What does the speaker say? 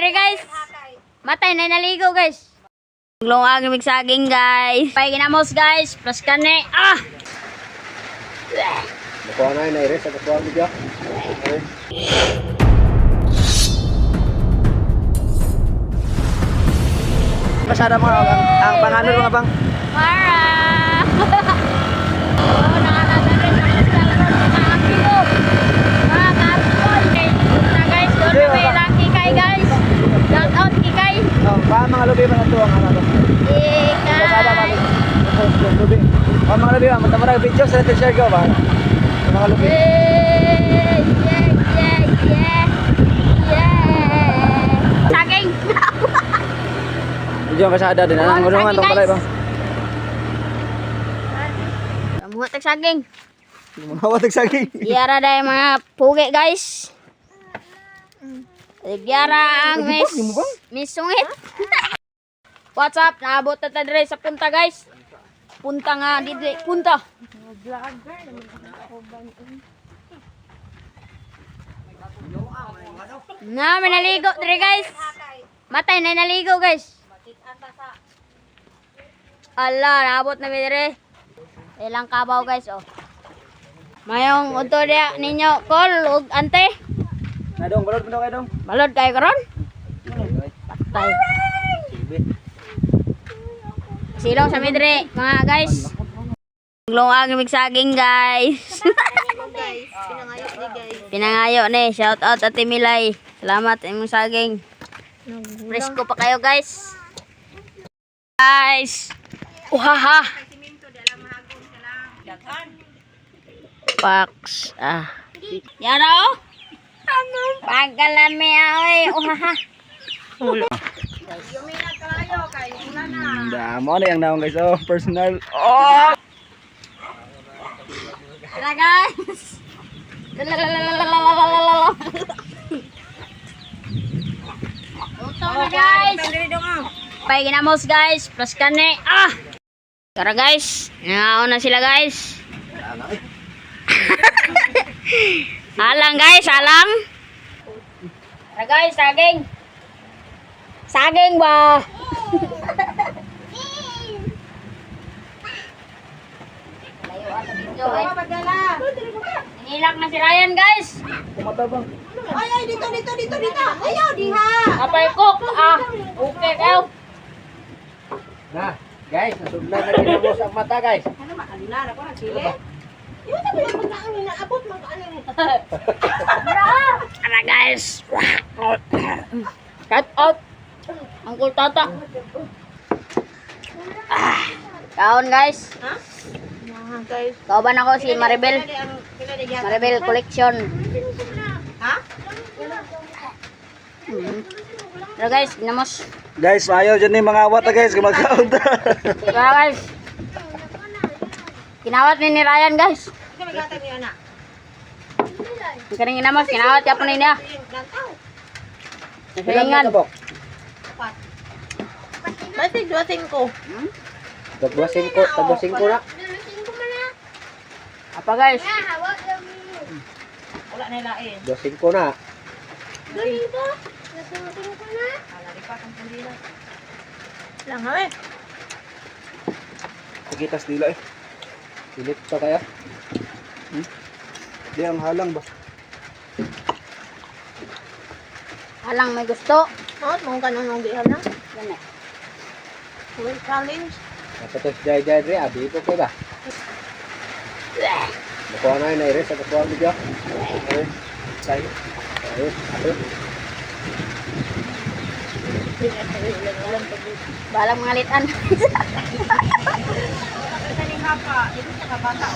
dre guys. Matay na naligo guys. Glong mig saging guys. Pay ginamos guys. Plus kane. Nakuha na yun, Iris. Nakuha ang video. Masyada mga ang panganod mga bang. Para. Oh, nakakata rin sa mga kilo. Mga kasoy. Na guys, doon na may lucky kay guys. Shout out kay. Oh, pa mga lubi man ito ang ano. Ikay. Lubi. Oh, mga lubi, matama na video sa share ko ba. Mga lubi. Saging. Video ang kasada din. Anong ngulungan tong palay bang. Kamuha tag saging. Mga watag saging. Giara day mga pugi guys. Giara ang miss sungit. What's up? Naabot na ta dire sa punta guys. Punta nga dito, punta. Na, may naligo dire guys. Matay na naligo guys. Ala, naabot na dire. Ilang kabaw guys oh. Mayong unto dia ninyo call ug ante. Nadong, balod mo daw kayo dong. Balod kayo karon? Patay. Silong sa midre, mga guys. Glong mig saging guys. Pinangayo ni, shout out Ate Milay. Salamat imong saging. Presko pa kayo guys. Guys. Uhaha. Pax. Yaro? Pagalan mi oy. Uhaha. Mo na yung naong guys. Oh, personal. Oh! Tara guys. Ito na guys. Pay ginamos guys. Plus kane. Tara guys. Ngaon na sila guys. Alang guys, alang. Tara guys, saging. Saging ba? Nangilak na si Ryan guys. Kumata bang. Ay, dito. Ayaw, diha. Apay cook. Okay kayo. Na, guys, nasudlan na ginamos ang mata guys. Ano, makalinar ako ng sili? Yung sabi yung pagkaon na abot, mag-ano yun. Tara guys. Cut out. Uncle Tata. Kaon guys. Ha? Guys. Kauban ako si Maribel. Maribel Collection. Ha? Tara guys, ginamos. Guys, ayaw dyan yung mga awat guys. Kumakaon ta. Tara guys. Kinawat ni Ryan guys. Ito may gatag niyo na. Ang kaning ginamos, kinawat yapon ni niya. Nagsalingan. Bakit duwating ko? Tagbasin ko na. Apa guys? Wala na ilain. Basin ko na. Lang ha eh. Pagitas dila eh. Pilit pa kaya? Di ang halang ba? Alang may gusto. Mawat mo ka nung dihan na. Gani. Uy, challenge. Tapos jay dre, abi ko ba? Nakuha na yun, Iris. Nakuha ang video. Iris. Tayo. Iris. Balang mga litan. Ito ni Hapa. Ito siya kabata.